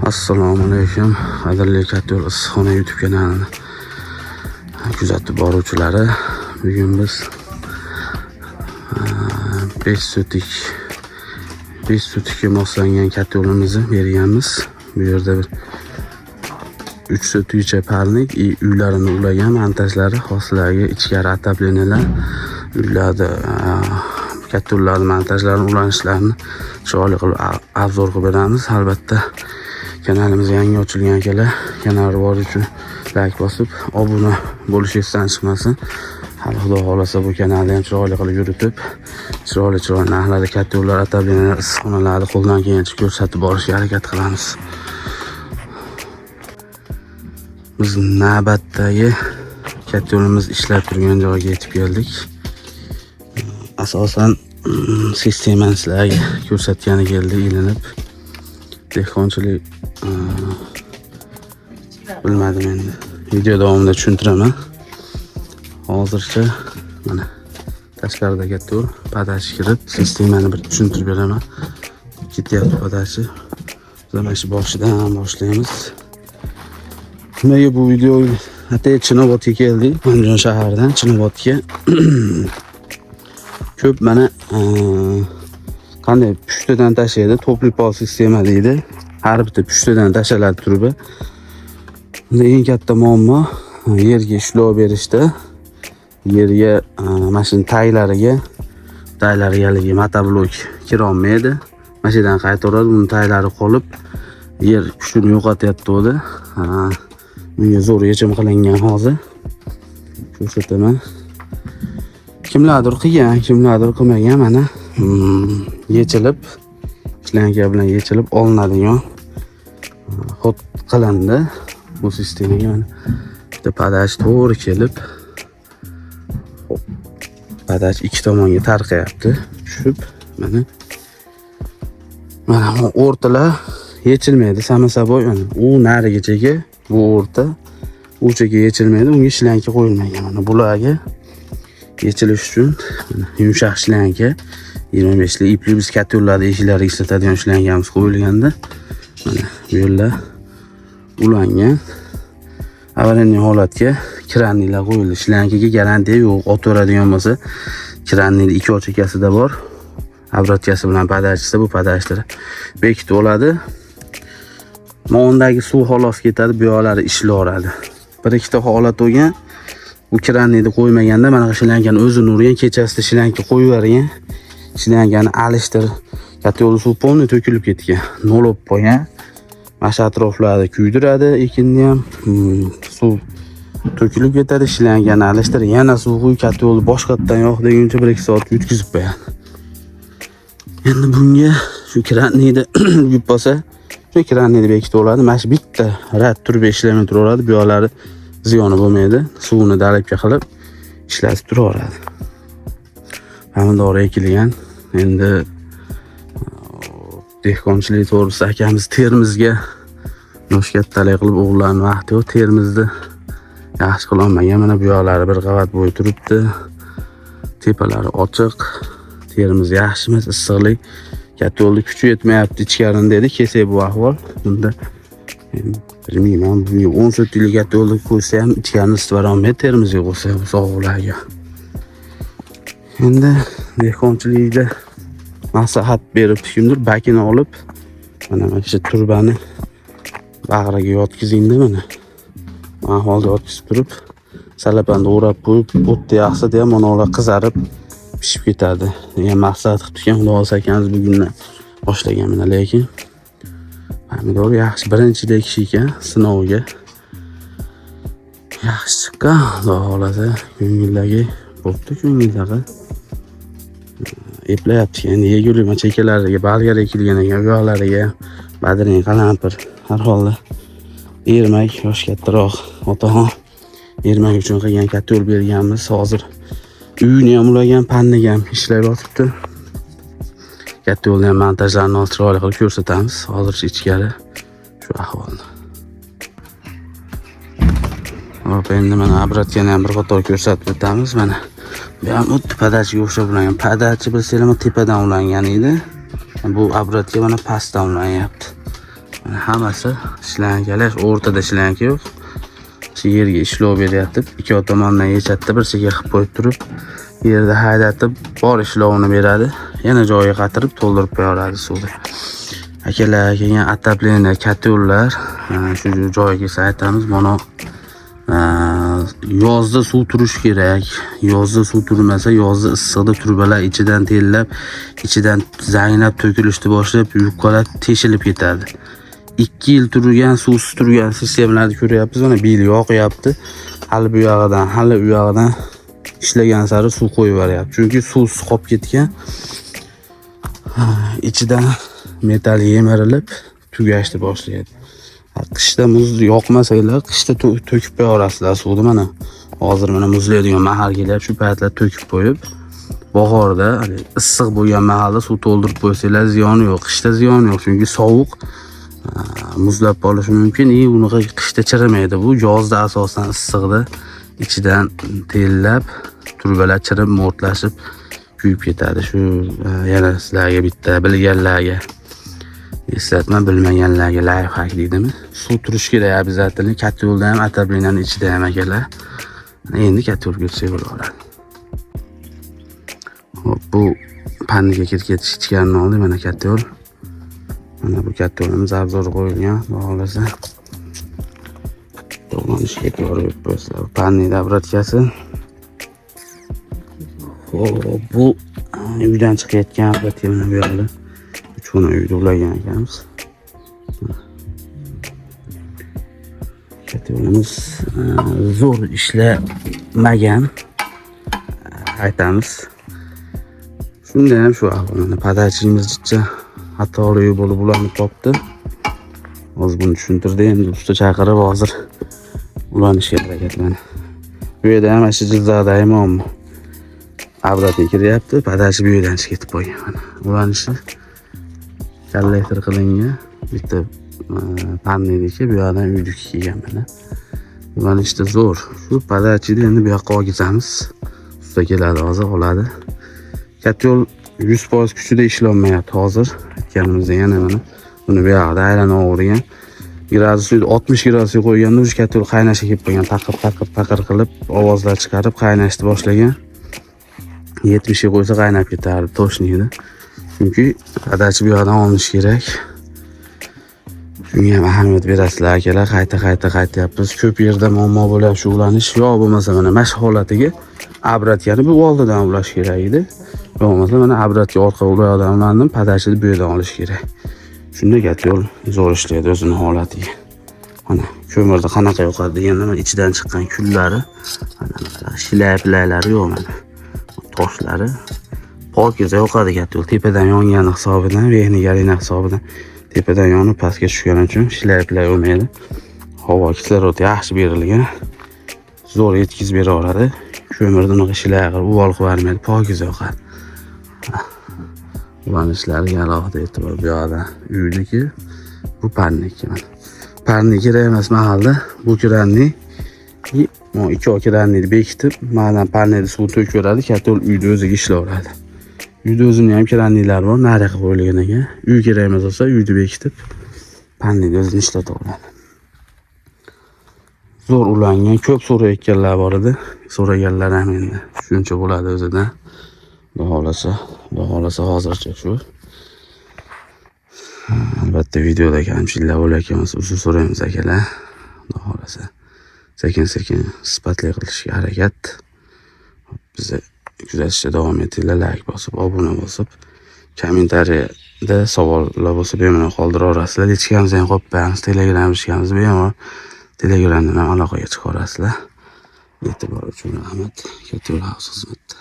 Assalomu alaykum. Qadrli Kattol Issiqxona YouTube kanalini kuzatib boruvchilari, bugun biz 5 sotikka moslangan kattolimizni berganmiz. Bu yerda 3 sotikcha parnik uylarini ulagan montajlari hosilaga ichkari atablenilar uylarda kattollarning montajlarini ulanishlarini chiroyli qilib obzor qilib beramiz. Albatta kanalimiz yangi ochilgan akalar, kanal rivoji uchun like bosib, obuna bo'lish esdan chiqmasin. Hali Xudo xolasa bu kanalni ham chiroyli qilib yuritib, chiroyli narxlarda kattollar, atablenalar, issiqxonalarni qo'ldan kelgancha ko'rsatib borishga harakat qilamiz. Biz navbatdagi kattolimiz ishlab turgan joyga yetib keldik. Asosan sistemani sizlarga ko'rsatgani keldi, ilinib dehqonchilik bilmadim, endi video davomida tushuntiraman. Hozircha mana tashqarida kattol padachi kirib sistemani bir tushuntirib beraman. Ketyapti padachi. Biz mana shu boshidan boshlaymiz. Nimaga bu video atay Chinobodga keldik. Andijon shaharidan Chinobodga. Ko'p mana qanday pushtadan tashlaydi, topli pol sistema deydi. Har bitta pushtadan tashaladi turba. Eng katta muammo yerga ishlov berishda. Yerga mashina taylariga motoblok kira olmaydi. Mashinadan qaytaradi, uni taylari qolib, yer kuchini yo'qotyapti o'zi. Bunga zo'r yechim qilingan hozir. Ko'rsataman. Kimlardir qilgan, kimlardir qilmagan, mana yechilib, ishlanka bilan yechilib olinadigan xod qilindi. Bu sistemaga mana bitta padach to'g'ri kelib, padach ikki tomonga tarqayapti, tushib, mana o'rtalar yechilmaydi, samasaboy, mana u narigachaga, bu o'rta o'chaga yechilmaydi, unga ishlanka qo'yilmagan. Mana bularga yechilish uchun yumshoq ishlanka 25 lik ipli biz kattollarda eshiklariga ishlatadigan ishlankamiz qo'yilganda, mana bu yerlar ulangan. Avariya holatga krannilar qo'yildi. Ishlankaga garantiya yo'q. O'tiradigan bo'lsa, kranning ikki ochakasida bor. Obrotkasi bilan padachisi, bu padachlar bekitib oladi. Mondagi suv xolos ketadi, bu yoqlari ishlaveradi. Bir ikkita holat bo'lgan. Bu kranni qo'ymaganda mana ishlankani o'zini urgan, kechasida ishlanka qo'yib yuborgan. Ishlankani alishtir, kattol suv polni to'kilib ketgan. Nolob qo'ygan. Mana atroflarda kuydiradi, ekinni ham suv to'kilib ketadi, ishlankani alishtir, yana suv qo'yib kattolni boshqatdan yo'q deguncha 1-2 soat yutkizib qo'yadi. Endi bunga shu kranniyni yuvib bo'lsa, shu kranniyni bekitib oladi. Mana shu bitta rad turba ishlamay turaveradi, bu yoqlari ziyoni bo'lmaydi. Suvni dalibga qilib ishlatib turaveradi. Pomidor ekilgan. Endi dehqonchilik to'g'risida akamiz Termizga yosh kattalik qilib o'g'illarni vaqti yo'q. Termizda yaxshi qila olmagan. Mana bu yoqlari bir qavat bo'yi turibdi. Tepalari ochiq. Termiz yaxshi emas, issiqlik. Kattolni kuchi yetmayapti ichkarini dedi. Kelsak bu ahvol. Bunda bilmayman, bu 10 sotiklik kattolni qo'ysa ham ichkarini isitib olmaydi. Termizga qo'ysa bu sovuqlarga. Endi dehqonchilikda maslahat berib kimdir bakini olib, mana shu turbani bag'riga yotkizingda, mana ahvolda yotkizib turib, salapanda o'rab qo'yib, o'tda yaxshida ham ular qizarib pishib ketadi. Degan maqsad qilib turgan. Xudo xolasa akamiz bugundan boshlagan, mana lekin pomidor yaxshi birinchidek kishi ekan, sinovga yaxshi chiqqan. Xudo xolasa ko'ngildagi bo'pti, ko'ngildagi eplayapti. Endi yegulik chekalariga balgar ekilgan ekan, bu yoqlariga badring, qalampir, har holda ermak, yosh kattaroq otaxon ermak uchun qilgan kattol berganmiz. Hozir uyini ham ulagan, panniga ham ishlab yotibdi. Kattolni ham montajlarini chiroyli qilib ko'rsatamiz. Hozircha ichkari shu ahvolda. Hop, endi mana obrotkani ham bir qator ko'rsatib o'tamiz. Mana bu ham o'tdi padachiga o'xshab ulangan. Padachi bilsanglar tepadan ulangan edi. Bu obratga mana pastdan ulanyapti. Mana hammasi ishlanganlar, o'rtada ishlangan yo'q. Shu yerga ishlov beryapti. Ikki tomondan yechatdi, bir chekka qilib qo'yib turib, yerda haydatib, bor ishlovini beradi. Yana joyiga qatirib, to'ldirib qo'yadi suvni. Akalar, kelgan atapleniya, katyollar, shu joyga kelsa aytamiz, mana yozda suv turish kerak. Yozda suv turmasa, yozda issiqda turbalar ichidan tellab, ichidan zanglab to'kilishni boshlab, yukkalar teshilib ketadi. 2 yil turgan, suvsiz turgan sistemalarni ko'ryapmiz. Mana bil yoqyapti. Hali bu yog'idan, hali u yog'idan ishlagan sari suv qo'yib yuboryapti. Chunki suvsiz qolib ketgan. Ichidan metal yemirilib, tugashni boshlaydi. Qishda muz yoqmasanglar, qishda to'kib qo'yasizlar suvni mana. Hozir mana muzlaydigan mahal kelib, shu paytlar to'kib qo'yib, bahorda issiq bo'lgan mahalda suv to'ldirib qo'ysanglar ziyoni yo'q. Qishda ziyoni yo'q, chunki sovuq muzlab qolishi mumkin. Unaqa qishda chirimaydi bu. Yozda asosan issiqda ichidan tellab, turbalar chirib, mo'rtlashib kuyib ketadi. Shu yana sizlarga bitta bilganlarga eslatma, bilmaganlarga life hack deydimi? Suv turish kerak обязательно. Katyolda ham, atableniyaning ichida ham akalar. Endi katyolga o'tsak bo'laveradi. Hop, bu panniga kirketish ichganini oldik, mana katyol. Mana bu katyolimiz abzori qo'yilgan, xohlasa. To'g'lanishga ko'rib qo'ysa, pannining obratkasi. Hop, bu uydan chiqayotgan obratga mana bu yerda. Shuni uyda ulagan ekanmiz. Katyolimiz zo'r ishlamagan aytamiz. Shunda ham shu ahvolda padachimizcha xatoli bo'lib ulanib qolibdi. Hozir buni tushuntirdi, endi usta chaqirib hozir ulanishga harakatlanadi. Bu yerda ham shu jildagi muammo. Abratga kiryapti, padachi bu yerdan chiqib ketib qolgan. Mana ulanishi kollektor qilingan bitta pannediki, bu yerdan uydiki kelgan mana. Ulanishda zo'r. Shu padachini endi bu yoqqa olgizamiz. Usta keladi hozir, oladi. Katyol 100% kuchida ishlanmayapti hozir. Aytganimizda yana mana buni bu yoqda aylanavergan. Gradusni 60 gradusga qo'yganda o'sha katyol qaynashga kelib qolgan, taqir qilib ovozlar chiqarib qaynashni boshlagan. 70 ga qo'ysa qaynab ketardi, to'shniydi. Chunki padachi bu yoqdan olinish kerak. Shunga ham ahamiyat berasizlar akalar, qayta-qaytyapmiz. Ko'p yerda muammo bo'lyapti shu ulanish. Yo bo'lmasa mana mash holatiga abratkani bu oldidan ulash kerak edi. Yo bo'lmasa mana abratga orqa uloqdan ulandim, padachini bu yerdan olish kerak. Shunda katyol zo'r ishlaydi o'zining holatiga. Mana ko'mirda qanaqa yoqadi deganda mana ichidan chiqqan kullari, mana shilaplalari yo'q mana. Toshlari pokiza yoqadi katyol. Tepadan yongani hisobidan, vehnigalina hisobidan tepadan yonib pastga tushgani uchun shilaplar olmaydi. Havo kislorod yaxshi berilgan. Zo'r yetkazib beraveradi. Ko'mirda unaqa shilaqir, uvol qilib bermaydi, pokiza yoqadi. Ulanishlarga alohida e'tibor bu yoqda. Uydagi bu panniki mana. Panni kerak emas mahalda bu kranni ikki okranni bekitib, ma'nan panneda suv to'kib beradi, katyol uyda o'ziga ishlayveradi. Uyda o'zining ham krannilar bor, nariga qo'yilgan ekan. Uy kerak emas bo'lsa, uyda bekitib, panneda o'zini ishlataveradi. Zo'r ulangan, ko'p so'rayotganlar bor edi. So'raganlar ham endi shuncha bo'ladi o'zidan. Xudo xolasa hozircha shu. Albatta videoda kamchiliklar bo'layotgan bo'lsa, uzr so'raymiz akalar. Xudo xolasa sekin-sekin sifatli qilishga harakat. Bizni kuzatishda davom etinglar, like bosib, obuna bosib, kommentariyada savollar bo'lsa bemalol qoldiraverasizlar. Hechkamizni ham qo'ymaymiz, Telegram ishkamiz bemalol Telegramdan ham aloqaga chiqaverasizlar. E'tibor uchun rahmat. Katyol xizmatda.